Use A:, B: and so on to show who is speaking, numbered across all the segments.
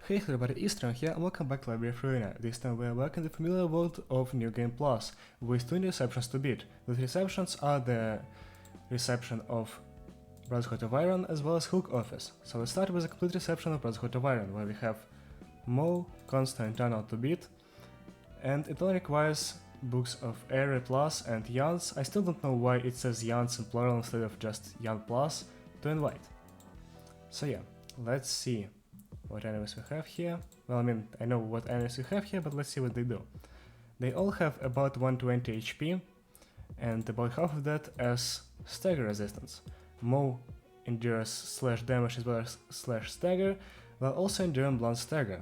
A: Hey everybody, Eastern here and welcome back to Library of Ruina. This time we are back in the familiar world of New Game Plus, with 2 new receptions to beat. These receptions are the reception of Brotherhood of Iron as well as Hook Office. So let's start with a complete reception of Brotherhood of Iron, where we have Mo, Consta and Tunnel to beat, and it only requires books of Airy Plus and Yans. I still don't know why it says Yans in plural instead of just Yan Plus to invite. So yeah, let's see what enemies we have here. Well, I mean, I know what enemies we have here, but let's see what they do. They all have about 120 HP, and about half of that as stagger resistance. Mo endures slash damage as well as slash stagger, while also enduring blunt stagger.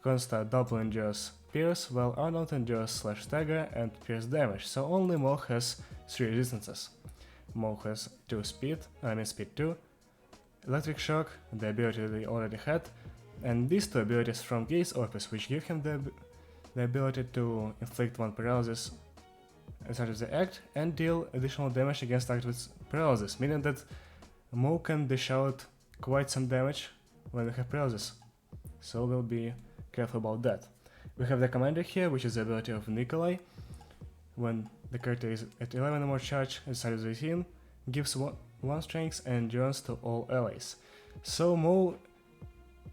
A: Consta double endures pierce, while Arnold endures slash stagger and pierce damage, so only Mo has 3 resistances. Mo has 2 speed 2, electric shock, the ability they already had, and these 2 abilities from Gaze Office, which give him the ability to inflict 1 paralysis as part of the act and deal additional damage against target with paralysis, meaning that Mo can dish out quite some damage when they have paralysis, so we'll be careful about that. We have the commander here, which is the ability of Nikolai. When the character is at 11 or more charge at start of the scene, gives 1 strength and endurance to all allies. So Mo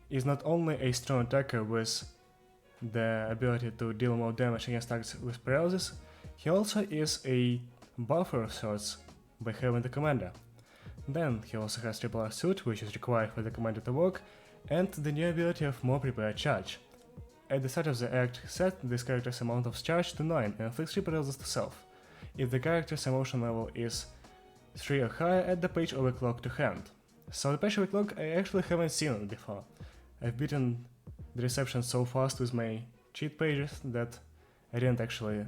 A: is not only a strong attacker with the ability to deal more damage against targets with paralysis, he also is a buffer of sorts by having the commander. Then he also has triple R suit, which is required for the commander to work, and the new ability of More Prepared Charge. At the start of the act, set this character's amount of charge to 9 and inflicts 3 paralysis to self. If the character's emotion level is 3 or higher, add the page overclock to hand. So the page overclock I actually haven't seen it before. I've beaten the reception so fast with my cheat pages that I didn't actually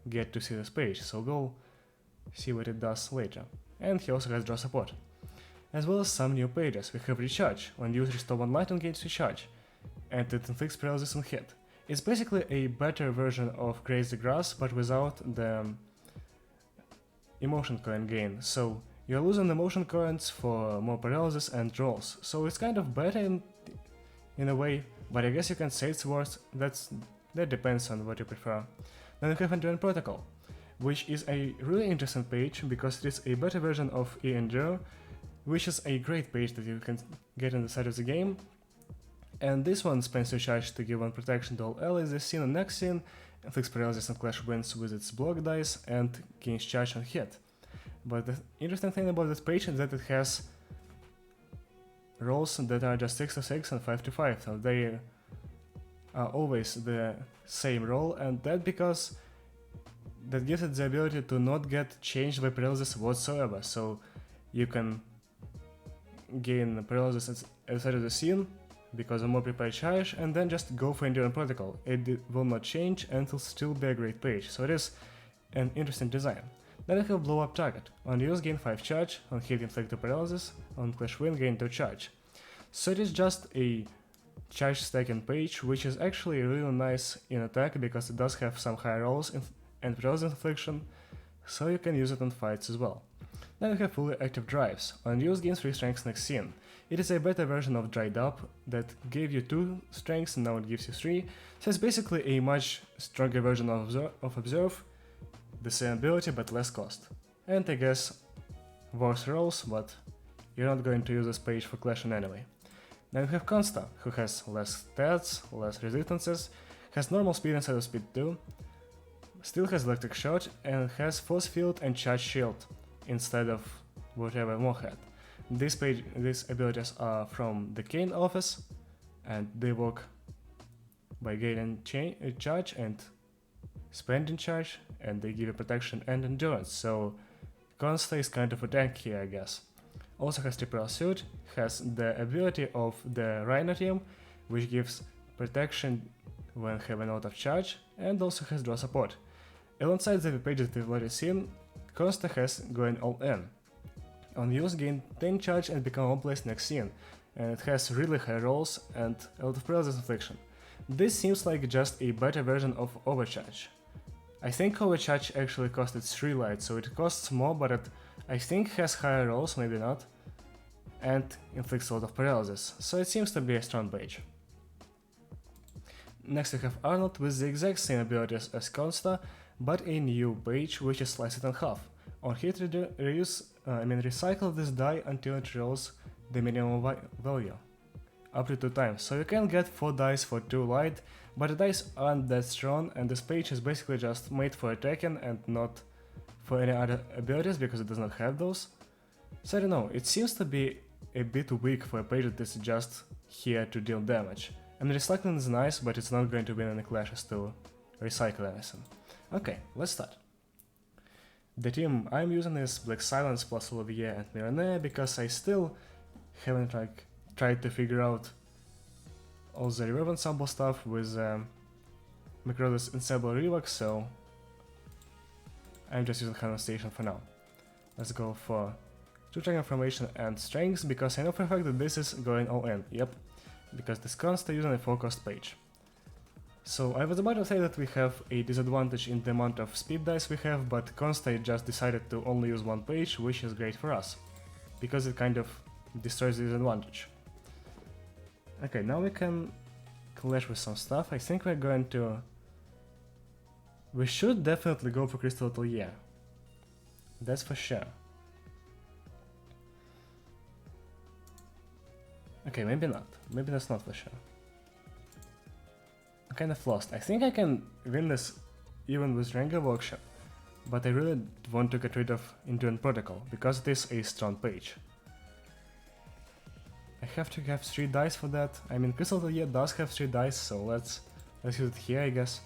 A: get to see this page, so we'll see what it does later. And he also has draw support. As well as some new pages. We have recharge. When used, restore 1 light and gains recharge, and it inflicts paralysis on hit. It's basically a better version of Graze the Grass, but without the emotion coin gain, so you're losing emotion coins for more paralysis and rolls, so it's kind of better in a way, but I guess you can say it's worse. That depends on what you prefer. Then we have Endurance Protocol, which is a really interesting page because it is a better version of E-Endure, which is a great page that you can get in the side of the game. And this one spends your charge to give 1 protection to all allies this scene and next scene, inflicts paralysis and clash wins with its block dice, and gains charge on hit. But the interesting thing about this page is that it has rolls that are just 6 to 6 and 5 to 5, so they are always the same roll, and that because that gives it the ability to not get changed by paralysis whatsoever, so you can gain paralysis at the start of the scene because of More Prepared Charge, and then just go for Endurance Protocol. It will not change and it will still be a great page, so it is an interesting design. Then we have Blow Up Target. On use, gain 5 charge, on hit inflict 2 paralysis, on clash win, gain 2 charge. So it is just a charge stacking page, which is actually really nice in attack because it does have some high rolls and paralysis infliction, so you can use it on fights as well. Then we have Fully Active Drives. On use, gains 3 strengths next scene. It is a better version of Dried Up that gave you 2 strengths and now it gives you 3, so it's basically a much stronger version of Observe, the same ability but less cost. And I guess worse rolls, but you're not going to use this page for clashing anyway. Then we have Consta, who has less stats, less resistances, has normal speed instead of speed 2, still has electric shot, and has force field and charge shield instead of whatever Mo had. These abilities are from the Kane office, and they work by gaining charge and spending charge, and they give you protection and endurance, so Consta is kind of a tank here, I guess. Also has triple suit, has the ability of the Ruina team, which gives protection when having out of charge, and also has draw support. Alongside the pages that we've already seen, Consta has going all in. On use, gain 10 charge and become one place next scene, and it has really high rolls and a lot of paralysis infliction. This seems like just a better version of Overcharge. I think Overcharge actually costed 3 light, so it costs more, but it I think has higher rolls, maybe not, and inflicts a lot of paralysis, so it seems to be a strong page. Next we have Arnold with the exact same abilities as Consta, but a new page which is sliced in half. On hit, recycle this die until it rolls the minimum value, up to 2 times. So you can get 4 dice for 2 light, but the dice aren't that strong, and this page is basically just made for attacking and not for any other abilities because it does not have those. So I don't know, it seems to be a bit weak for a page that is just here to deal damage. And recycling is nice, but it's not going to win any clashes to recycle anything. Okay, let's start. The team I'm using is Black Silence plus Olivier and Mireille because I still haven't tried to figure out all the River ensemble stuff with Macroda's Ensemble Revox, so I'm just using Hanon Station for now. Let's go for 2 Dragon Formation and Strengths because I know for a fact that this is going all in, yep, because this Consta using a 4-cost page. So I was about to say that we have a disadvantage in the amount of speed dice we have, but Consta just decided to only use 1 page, which is great for us, because it kind of destroys the disadvantage. Okay, now we can clash with some stuff. I think we're going to... We should definitely go for Crystal Atelier. That's for sure. Okay, maybe not. Maybe that's not for sure. I'm kind of lost. I think I can win this even with Rengar Workshop, but I really want to get rid of Endurance Protocol, because it is a strong page. I have to have 3 dice for that. I mean, Crystal Atelier does have 3 dice, so let's use it here, I guess.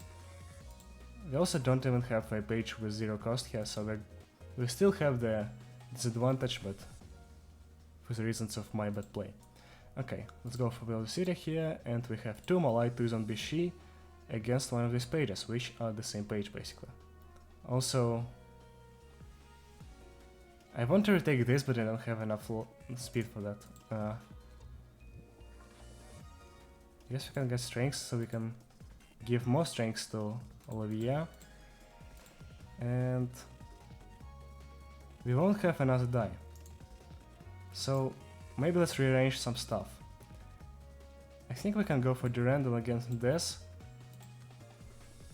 A: We also don't even have a page with 0 cost here, so we still have the disadvantage, but for the reasons of my bad play. Okay, let's go for Velocity here, and we have 2 Malai to use on Bishi against one of these pages, which are the same page basically. Also, I want to retake this, but I don't have enough speed for that. I guess we can get strengths, so we can give more strengths to Olivier. And we won't have another die. So maybe let's rearrange some stuff. I think we can go for Durandal against this.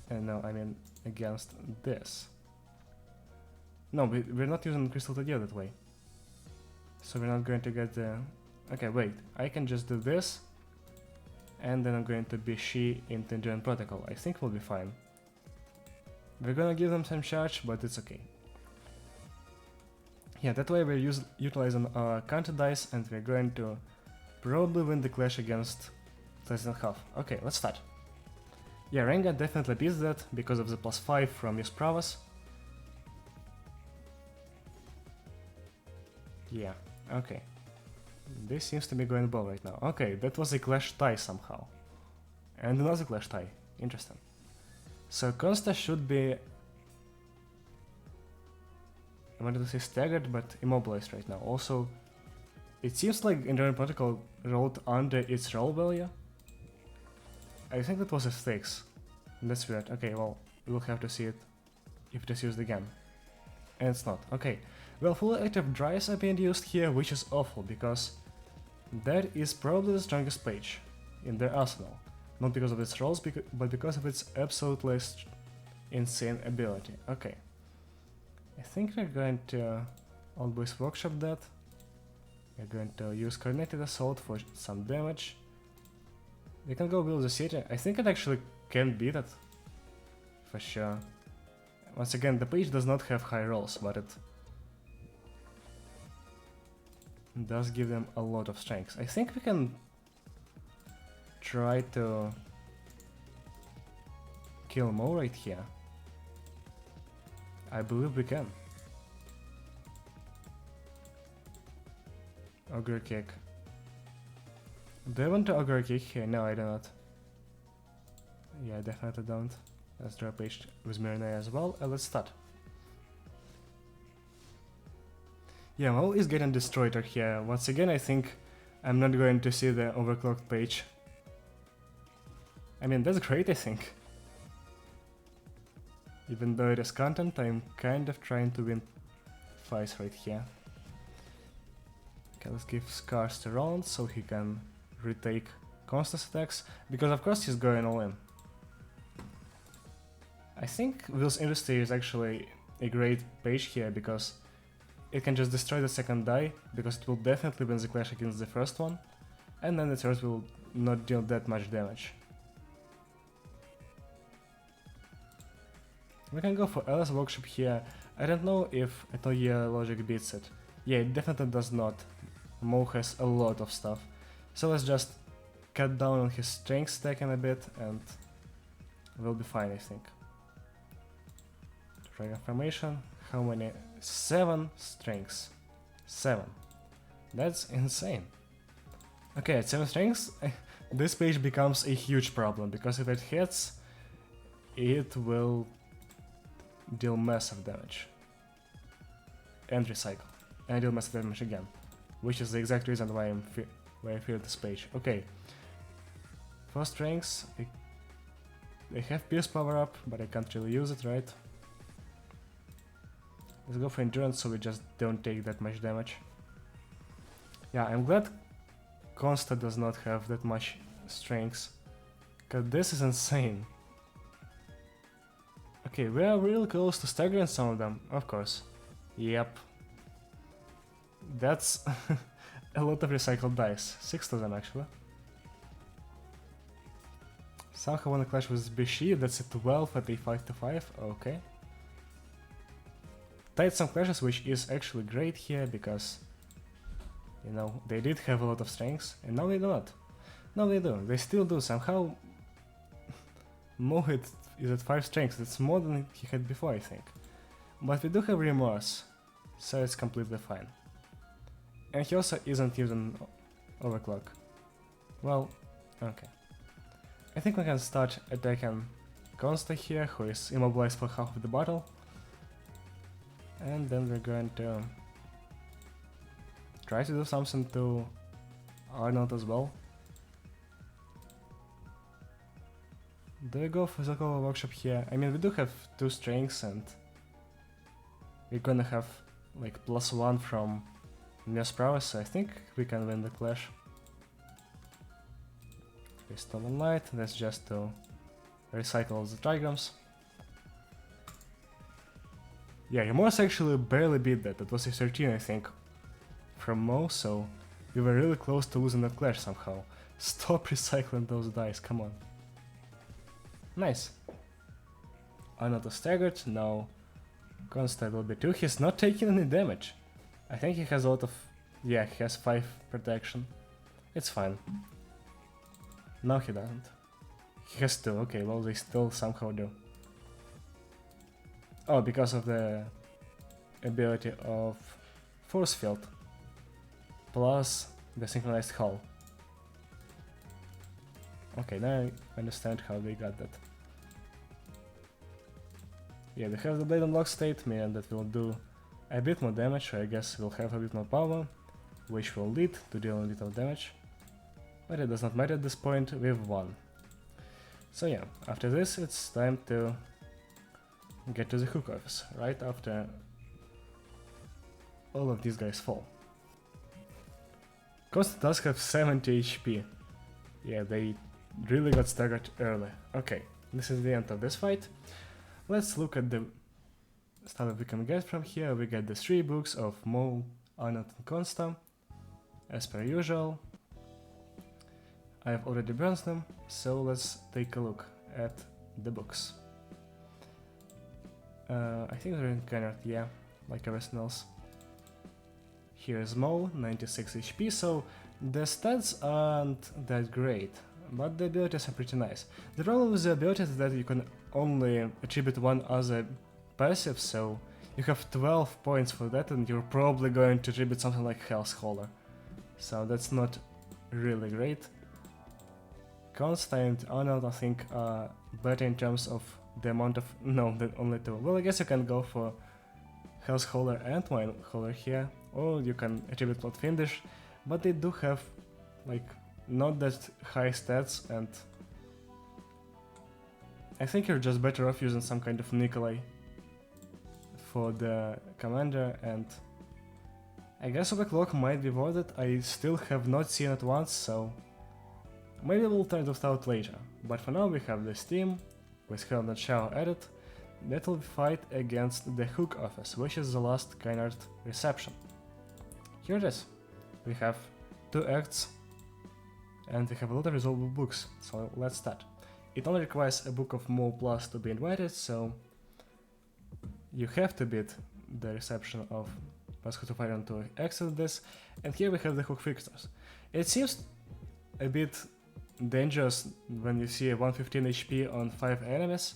A: And no, I mean against this. No, we're not using Crystal Atelier that way. So we're not going to get the... Okay, wait, I can just do this. And then I'm going to be She into Endurance Protocol. I think we'll be fine. We're gonna give them some charge, but it's okay. Yeah, that way we're utilizing our counter dice, and we're going to probably win the clash against less than half. Okay, let's start. Yeah, Rengar definitely beats that because of the +5 from his prowess. Yeah, okay. This seems to be going well right now. Okay, that was a clash tie somehow. And another clash tie. Interesting. So Consta should be... I wanted to say staggered, but immobilized right now. Also, it seems like Endurance Protocol rolled under its roll value. I think that was a 6. That's weird. Okay, well, we'll have to see it if it is used again. And it's not. Okay. Well, fully active dries are being used here, which is awful, because that is probably the strongest page in their arsenal. Not because of its rolls, but because of its absolutely insane ability. Okay. I think we're going to always workshop that. We're going to use Coordinated Assault for some damage. We can go build the city. I think it actually can beat it. For sure. Once again, the page does not have high rolls, but it does give them a lot of strength. I think we can try to kill Mo right here. I believe we can. Ogre Kick. Do I want to Ogre Kick here? No, I do not. Yeah, I definitely don't. Let's draw a page with Mireille as well, and let's start. Yeah, Mo is getting destroyed right here. Once again, I think I'm not going to see the overclocked page. I mean, that's great, I think. Even though it is content, I'm kind of trying to win fights right here. Okay, let's give Scars to Roland so he can retake constant attacks, because of course he's going all in. I think Will's Industry is actually a great page here because it can just destroy the second die, because it will definitely win the clash against the first one, and then the third will not deal that much damage. We can go for Alice Workshop here. I don't know if Atelier Logic beats it. Yeah, it definitely does not. Mo has a lot of stuff. So let's just cut down on his strength stacking a bit and we'll be fine, I think. Dragon Formation, how many? 7 strengths. 7. That's insane. Okay, at 7 strengths, this page becomes a huge problem, because if it hits, it will deal massive damage. And recycle. And deal massive damage again. Which is the exact reason why I fear this page. Okay. 4 strengths. They have Pierce power up, but I can't really use it, right? Let's go for Endurance so we just don't take that much damage. Yeah, I'm glad Consta does not have that much strengths, cause this is insane. Okay, we are real close to staggering some of them, of course. Yep. That's a lot of recycled dice. 6 of them actually. Somehow wanna clash with Bishi, that's a 12 at a 5-5, okay. Tied some clashes, which is actually great here, because, you know, they did have a lot of strengths, and now they do not. No, they do. They still do. Somehow, Mohit is at 5 strengths. That's more than he had before, I think. But we do have Remorse, so it's completely fine. And he also isn't using Overclock. Well, okay. I think we can start attacking Consta here, who is immobilized for half of the battle. And then we're going to try to do something to Arnold as well. Do we go for the Cover Workshop here? I mean, we do have 2 strengths and we're gonna have like +1 from Neos Prowess, so I think we can win the clash. Crystal Light, that's just to recycle the trigrams. Yeah, Remorse actually barely beat that. That was a 13, I think, from Mo, so we were really close to losing that clash somehow. Stop recycling those dice, come on. Nice. Another staggered, no. Constant will be 2. He's not taking any damage. I think he has a lot of... yeah, he has 5 protection. It's fine. No, he doesn't. He has 2, okay, well, they still somehow do. Oh, because of the ability of Force Field. Plus the Synchronized Hull. Okay, now I understand how they got that. Yeah, they have the Blade Unlock state, meaning that will do a bit more damage, so I guess we'll have a bit more power, which will lead to dealing a bit of damage. But it does not matter at this point, we've won. So yeah, after this it's time to get to the hook office, right after all of these guys fall. Costa does have 70 HP. Yeah, they really got staggered early. Okay, this is the end of this fight. Let's look at the stuff that we can get from here. We get the 3 books of Mo, Arnold and Consta, as per usual. I've already burned them, so let's take a look at the books. I think they're in Kennard, yeah, like everything else. Here is Mo, 96 HP, so the stats aren't that great, but the abilities are pretty nice. The problem with the abilities is that you can only attribute one other passive, so you have 12 points for that, and you're probably going to attribute something like Health Holler. So that's not really great. Consta and Arnold, I think, are better in terms of the amount of... no, only 2. Well, I guess you can go for Health Holler and Mind Holler here, or you can attribute Plot Fiendish, but they do have, like, not that high stats, and I think you're just better off using some kind of Nikolai for the commander, and I guess Overclock might be worth it. I still have not seen it once, so maybe we'll try it out later. But for now we have this team with Hell and Shower added, that will fight against the Hook office, which is the last Kynard reception. Here it is. We have 2 acts and we have a lot of resolvable books, so let's start. It only requires a book of Mo Plus to be invited, so you have to beat the reception of Pascotophyron to access this, and here we have the Hook fixtures. It seems a bit dangerous when you see a 115 HP on 5 enemies,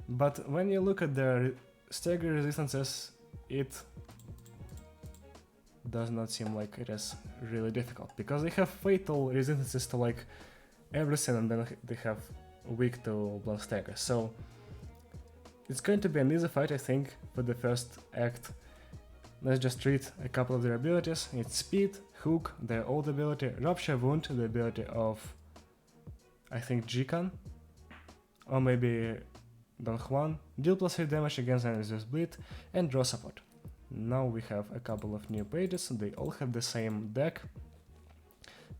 A: but when you look at their stagger resistances, it does not seem like it is really difficult, because they have fatal resistances to like everything, and then they have weak to blunt stagger, so it's going to be an easy fight, I think, for the first act. Let's just treat a couple of their abilities. It's Speed, Hook, their old ability, Rupture Wound, the ability of, I think, Jikan, or maybe Don Juan, deal +3 damage against enemies with Bleed, and Draw Support. Now we have a couple of new pages, they all have the same deck.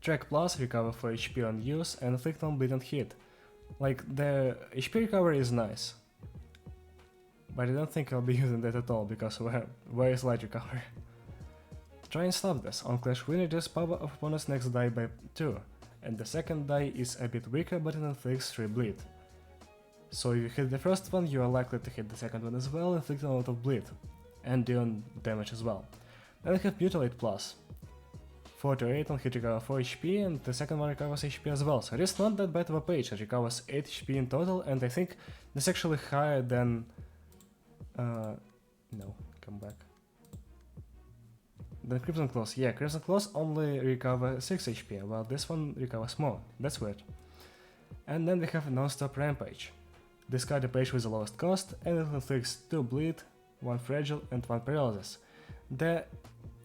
A: Track Plus, recover for HP on use, and inflict on bleed and hit. Like, the HP recovery is nice, but I don't think I'll be using that at all, because where is light recovery? Try and stop this. On Clash Ruina, reduce power of opponent's next die by 2, and the second die is a bit weaker, but it inflicts 3 bleed. So if you hit the first one, you are likely to hit the second one as well, inflicting a lot of bleed, and dealing damage as well. Then we have Mutilate Plus. 4 to 8 on hit recover 4 HP, and the second one recovers HP as well, so it is not that bad of a page. It recovers 8 HP in total, and I think it's actually higher than... no, come back. Then Crimson Claws, yeah, Crimson Claws only recover 6 HP, while this one recovers more, that's weird. And then we have a Non-Stop Rampage. Discard a page with the lowest cost, and it inflicts 2 bleed, 1 fragile, and 1 paralysis. The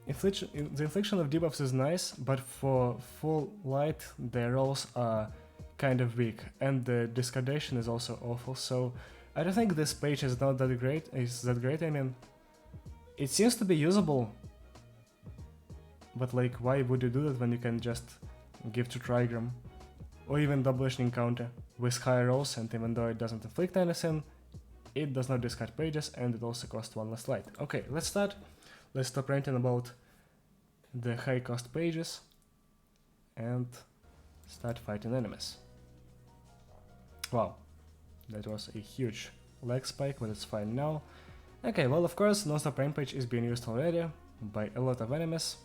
A: infliction of debuffs is nice, but for full light the rolls are kind of weak, and the discardation is also awful, so I don't think this page is not that great, I mean, it seems to be usable, but like, why would you do that when you can just give to Trigram, or even double encounter with higher rolls, and even though it doesn't inflict anything, it does not discard pages, and it also costs 1 less light. Okay, let's start. Let's stop ranting about the high cost pages and start fighting enemies. Wow, that was a huge lag spike, but it's fine now. Okay, well, of course, Non-Stop Rampage is being used already by a lot of enemies.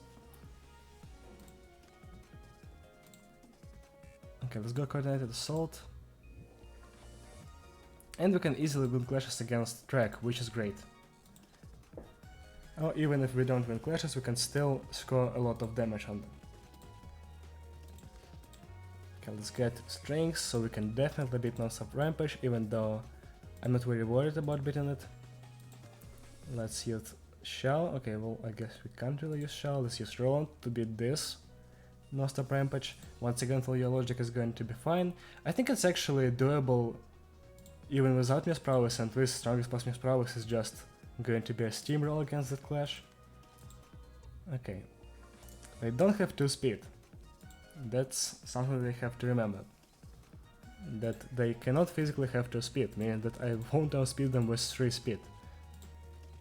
A: Okay, let's go Coordinated Assault. And we can easily win clashes against Track, which is great. Or even if we don't win clashes, we can still score a lot of damage on them. Okay, let's get strings, so we can definitely beat Non-Stop Rampage, even though I'm not very worried about beating it. Let's use Shell. Okay, well, I guess we can't really use Shell. Let's use Roland to beat this Non-Stop Rampage. Once again, your logic is going to be fine. I think it's actually doable even without Miss Prowess, and with Strongest plus Miss Prowess is just going to be a steamroll against that clash. Okay. They don't have 2 speed. That's something they have to remember. That they cannot physically have 2 speed, meaning that I won't outspeed them with 3 speed.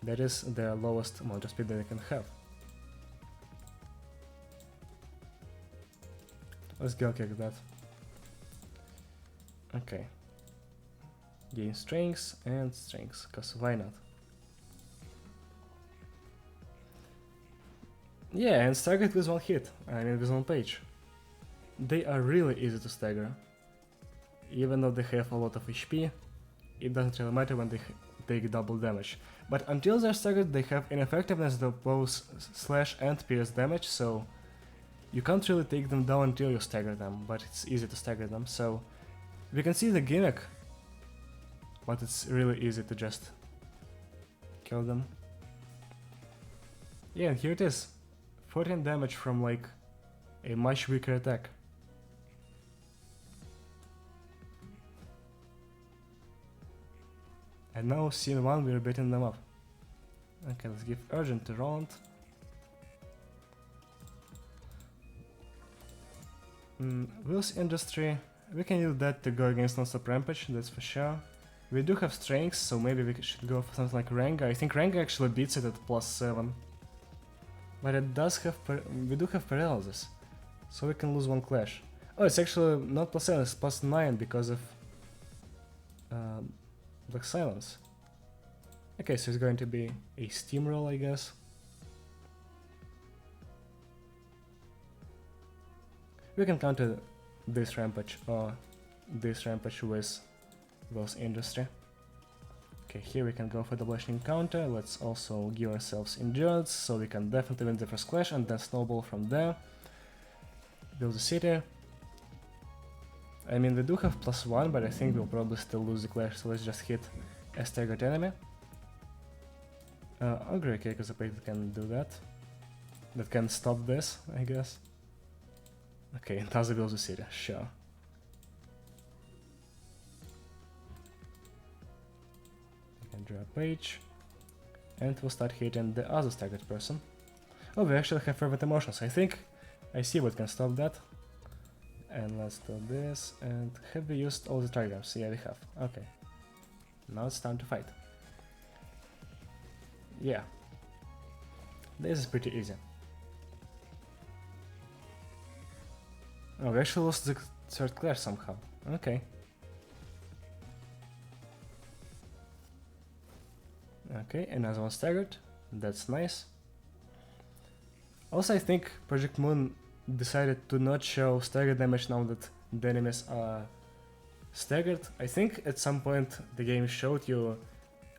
A: That is their lowest amount of speed that they can have. Let's go kick that. Okay. Gain strings and strings, cause why not? Yeah, and stagger it with 1 hit, I mean with 1 page. They are really easy to stagger. Even though they have a lot of HP, it doesn't really matter when they take double damage. But until they're staggered, they have ineffectiveness of both slash and pierce damage, so you can't really take them down until you stagger them, but it's easy to stagger them, so we can see the gimmick, but it's really easy to just kill them. Yeah, and here it is. 14 damage from like a much weaker attack. And now scene 1 we're beating them up. Okay, let's give Urgent to Roland. Will's Industry, we can use that to go against Non-Stop Rampage, that's for sure. We do have strength, so maybe we should go for something like Renga. I think Renga actually beats it at +7. But it does have, we do have paralysis, so we can lose one clash. Oh, it's actually not +7, it's +9 because of Black Silence. Okay, so it's going to be a steamroll, I guess. We can counter this rampage or this rampage with Will's Industry. Okay, here we can go for the blashing counter. Let's also give ourselves endurance, so we can definitely win the first clash and then snowball from there. Build a city. I mean, we do have +1, but I think we'll probably still lose the clash, so let's just hit a staggered enemy. Ogre Cake is a pick that can do that. That can stop this, I guess. Okay, Taza builds a city, sure. We can draw a page. And we'll start hitting the other staggered person. Oh, we actually have fervent emotions. I think I see what can stop that. And let's do this. And have we used all the trigrams? Yeah, we have. Okay. Now it's time to fight. Yeah. This is pretty easy. Oh, we actually lost the third clash somehow. Okay. Okay, another one staggered. That's nice. Also, I think Project Moon decided to not show staggered damage now that the enemies are staggered. I think at some point the game showed you...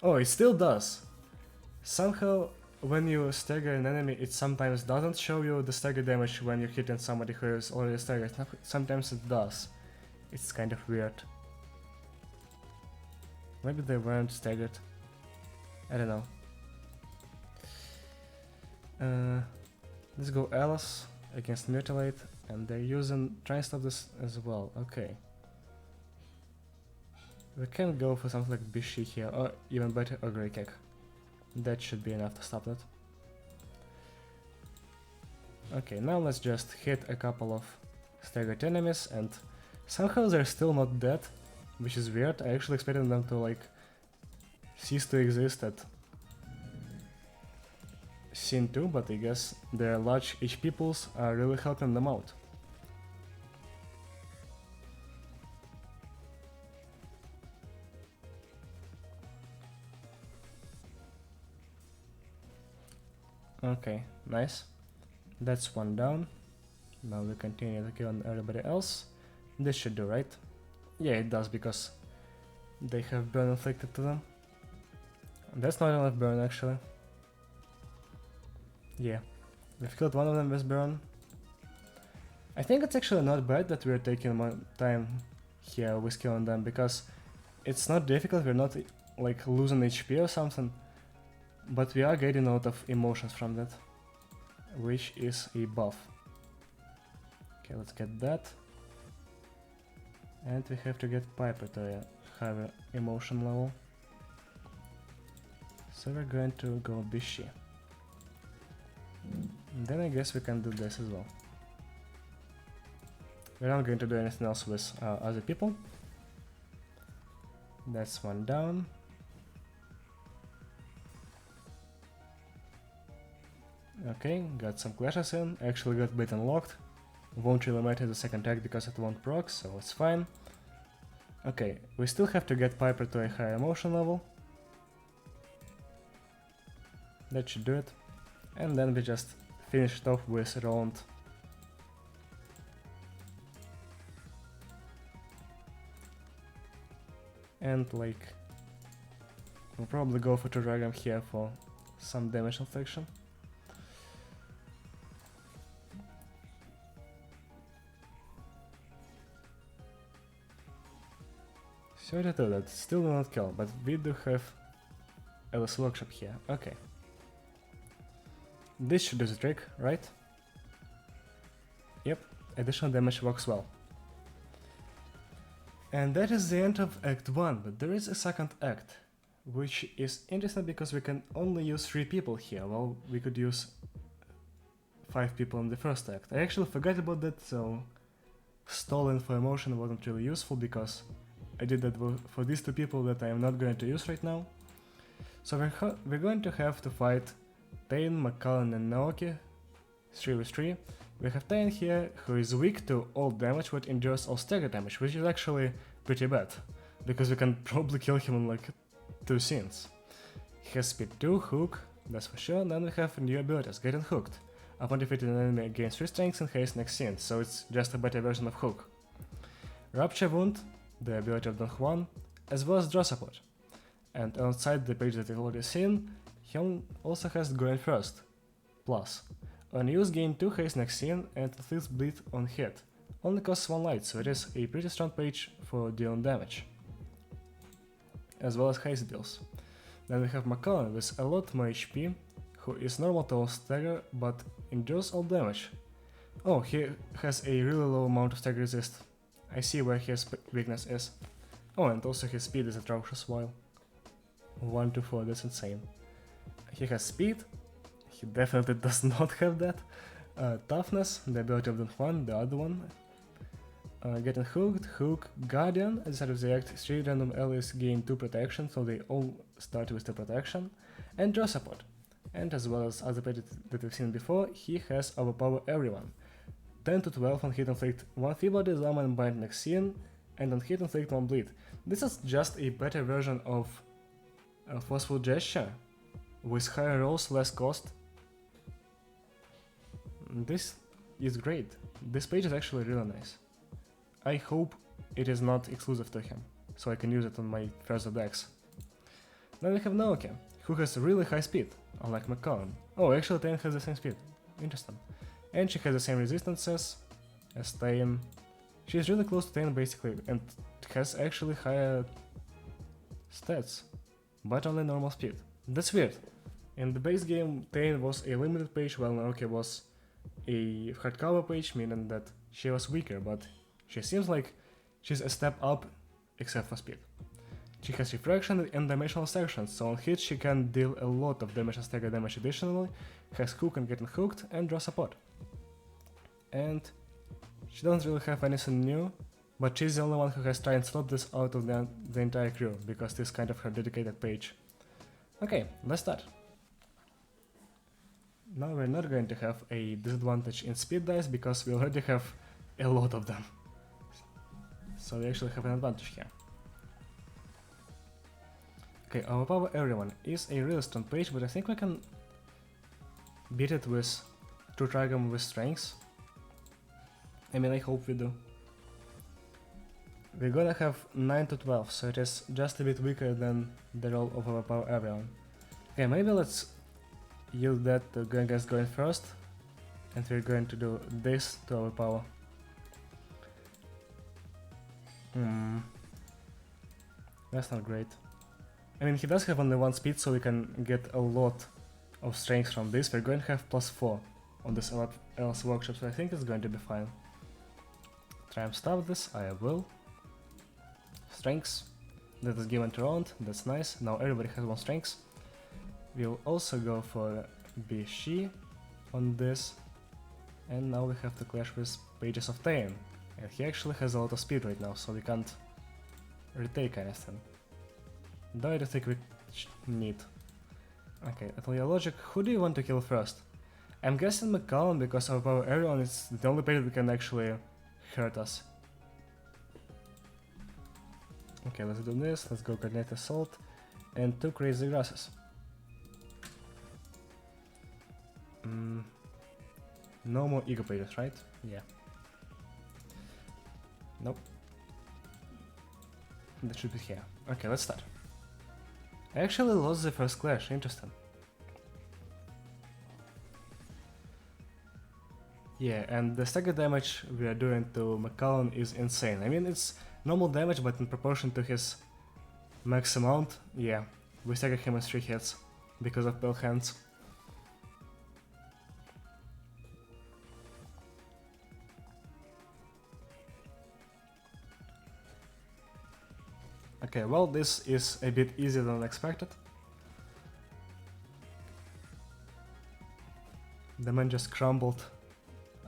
A: Oh, it still does! Somehow, when you stagger an enemy, it sometimes doesn't show you the stagger damage when you're hitting somebody who is already staggered. Sometimes it does. It's kind of weird. Maybe they weren't staggered. I don't know. Let's go Alice against Mutilate, and they're trying to stop this as well. Okay. We can go for something like Bishi here, or even better, Ogre Cake. That should be enough to stop that. Okay, now let's just hit a couple of staggered enemies, and somehow they're still not dead, which is weird. I actually expected them to like cease to exist at Scene 2, but I guess their large HP pools are really helping them out. Okay, nice. That's one down. Now we continue to kill on everybody else. This should do, right? Yeah, it does, because they have burn inflicted to them. That's not enough burn, actually. Yeah, we've killed one of them with burn. I think it's actually not bad that we're taking more time here with killing them, because it's not difficult, we're not like losing HP or something, but we are getting a lot of emotions from that, which is a buff. Okay, let's get that. And we have to get Piper to a higher emotion level. So we're going to go Bishi. Then I guess we can do this as well. We're not going to do anything else with other people. That's one down. Okay, got some clashes in. Actually got bait unlocked. Won't really matter the second attack because it won't proc, so it's fine. Okay, we still have to get Piper to a higher emotion level. That should do it. And then we just finish it off with Roland. And like, we'll probably go for 2 Dragon here for some damage infliction. Sorry to do that, still do not kill, but we do have Alice Workshop here, okay. This should do the trick, right? Yep, additional damage works well. And that is the end of Act 1, but there is a second act, which is interesting because we can only use 3 people here, while we could use 5 people in the first act. I actually forgot about that, so stalling for emotion wasn't really useful because I did that for these two people that I am not going to use right now. So we're going to have to fight Tain, McCullen and Naoki 3v3. We have Tain here, who is weak to all damage but endures all stagger damage, which is actually pretty bad, because we can probably kill him in like 2 scenes. He has speed 2, hook, that's for sure. Then we have new abilities, getting hooked. Upon defeating an enemy gains 3 strength and haste next scene, so it's just a better version of hook. Rupture wound, the ability of Don Juan, as well as draw support. And outside the page that you've already seen, he also has going first. Plus, on use gain 2 haste next scene and at least bleed on hit. Only costs 1 light, so it is a pretty strong page for dealing damage. As well as haste deals. Then we have McCullen with a lot more HP, who is normal to all stagger but endures all damage. Oh, he has a really low amount of stagger resist. I see where his weakness is. Oh, and also his speed is atrocious while 1 to 4, that's insane. He has speed, he definitely does not have that. Toughness, the ability of Don Juan, the other one. Getting hooked, hook, guardian, at the start of the act, 3 random allies gain 2 protection, so they all start with the protection. And draw support. And as well as other pages that we've seen before, he has overpower everyone. 10 to 12 on hit inflict 1 feeble disarm and bind next scene, and on hit inflict 1 bleed. This is just a better version of Forceful Gesture, with higher rolls, less cost. This is great. This page is actually really nice. I hope it is not exclusive to him, so I can use it on my further decks. Then we have Naoki, who has really high speed, unlike McCullen. Oh, actually Tain has the same speed. Interesting. And she has the same resistances as Tain. She's really close to Tain basically, and has actually higher stats, but only normal speed. That's weird. In the base game, Tain was a limited page while Naoki was a hardcover page, meaning that she was weaker, but she seems like she's a step up except for speed. She has refraction and dimensional sections, so on hit she can deal a lot of damage and stagger damage additionally, has hook and getting hooked, and draw support. And she doesn't really have anything new, but she's the only one who has tried and slot this out of the entire crew, because this is kind of her dedicated page. Okay, let's start. Now we're not going to have a disadvantage in speed dice, because we already have a lot of them. So we actually have an advantage here. Okay, overpower everyone is a really strong page, but I think we can beat it with True Trigem with strengths. I mean, I hope we do. We're gonna have 9 to 12, so it is just a bit weaker than the roll of overpower everyone. Okay, maybe let's use that to go against going first, and we're going to do this to overpower. That's not great. I mean, he does have only 1 speed, so we can get a lot of strength from this. We're going to have +4 on this else workshop, so I think it's going to be fine. Try and stop this, I will. Strengths. That is given to round, that's nice. Now everybody has 1 strength. We'll also go for Bishi on this. And now we have to clash with Pages of Tain. And he actually has a lot of speed right now, so we can't retake anything. Though I don't think we need. Okay, at your logic, who do you want to kill first? I'm guessing McCullen, because overpower everyone is the only page that can actually hurt us. Okay, let's do this, let's go Coordinate Assault, and 2 Crazy Grasses. No more Ego pages, right? Yeah. Nope. That should be here. Okay, let's start. I actually lost the first clash, interesting. Yeah, and the stagger damage we are doing to McCullen is insane. I mean, it's normal damage, but in proportion to his max amount, yeah, we stagger him in 3 hits because of Pale Hands. Okay, well, this is a bit easier than expected. The man just crumbled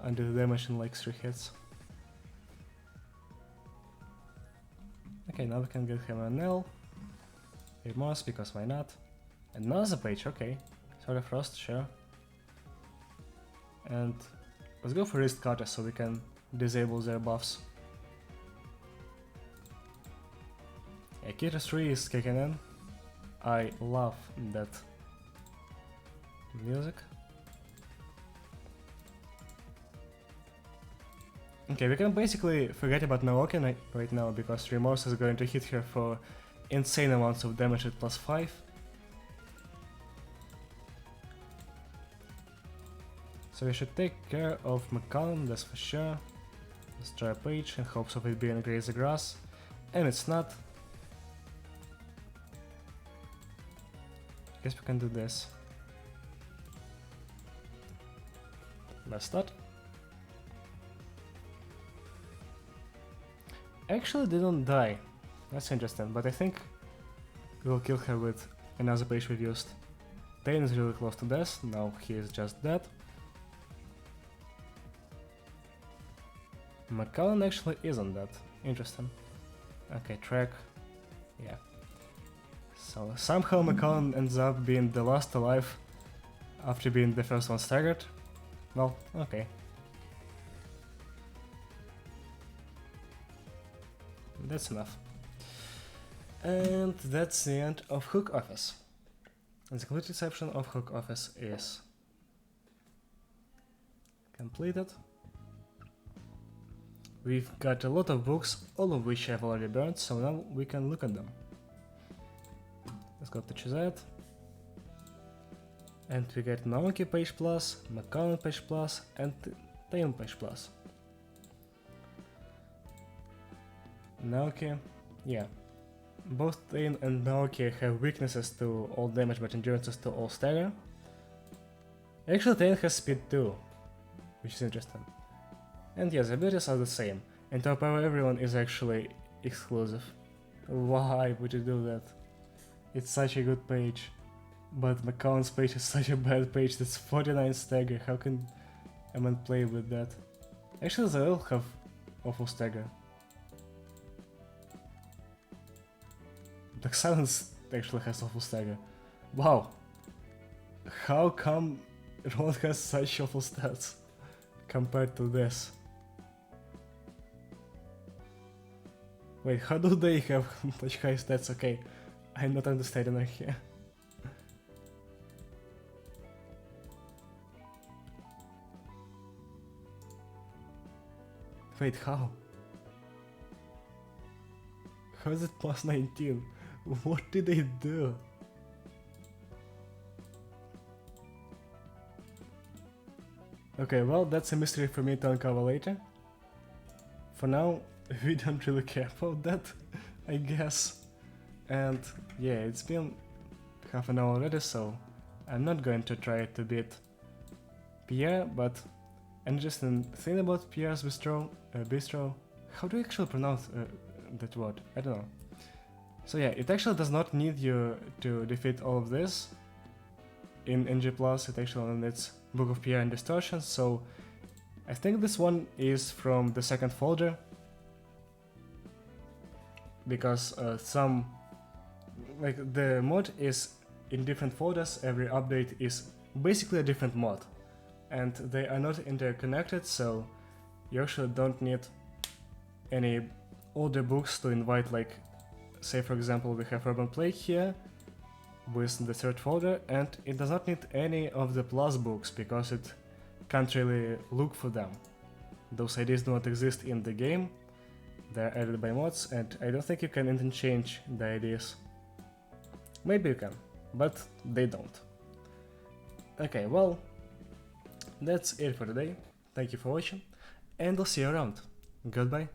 A: under the damage in like 3 hits. Okay, Okay, now we can get him an L. Remorse, because why not? Another page, okay. Solar Frost, sure. And let's go for Wrist Cutter so we can disable their buffs. Yeah, Kira 3 is kicking in. I love that music. Okay, we can basically forget about Naoki right now because Remorse is going to hit her for insane amounts of damage at +5. So we should take care of McCallum, that's for sure. Let's try a page in hopes of it being Graze the Grass. And it's not. Guess we can do this. Let's start. Actually didn't die. That's interesting, but I think we'll kill her with another page we've used. Tain is really close to death, now he is just dead. McCallum actually isn't dead. Interesting. Okay, track. Yeah. So somehow McCallum ends up being the last alive after being the first one staggered. Well, okay. That's enough. And that's the end of Hook Office. And the complete reception of Hook Office is completed. We've got a lot of books, all of which I've already burned, so now we can look at them. Let's go to Chizette. And we get Naoki page plus, McCallum page plus, and Tain page plus. Naoki, yeah. Both Tain and Naoki have weaknesses to all damage but endurances to all stagger. Actually Tain has speed too, which is interesting. And yes, the abilities are the same, and top power everyone is actually exclusive. Why would you do that? It's such a good page, but McCallum's page is such a bad page. That's 49 stagger. How can a man play with that? Actually, they all have awful stagger. Black Silence actually has awful stagger. Wow! How come Ron has such awful stats compared to this? Wait, how do they have such high stats? Okay, I'm not understanding right here. Wait, how? How is it plus 19? What did they do? Okay, well, that's a mystery for me to uncover later. For now, we don't really care about that, I guess. And yeah, it's been half an hour already, so I'm not going to try to beat Pierre, but an interesting thing about Pierre's bistro, how do you actually pronounce that word? I don't know. So yeah, it actually does not need you to defeat all of this. In NG+, it actually needs Book of Pierre and Distortion, so I think this one is from the second folder, because the mod is in different folders. Every update is basically a different mod, and they are not interconnected, so you actually don't need any older books to invite. Like, say for example, we have Urban Plague here with the third folder, and it does not need any of the plus books because it can't really look for them. Those IDs do not exist in the game, they're added by mods, and I don't think you can interchange the IDs. Maybe you can, but they don't. Okay, well, that's it for today. Thank you for watching, and I'll see you around. Goodbye.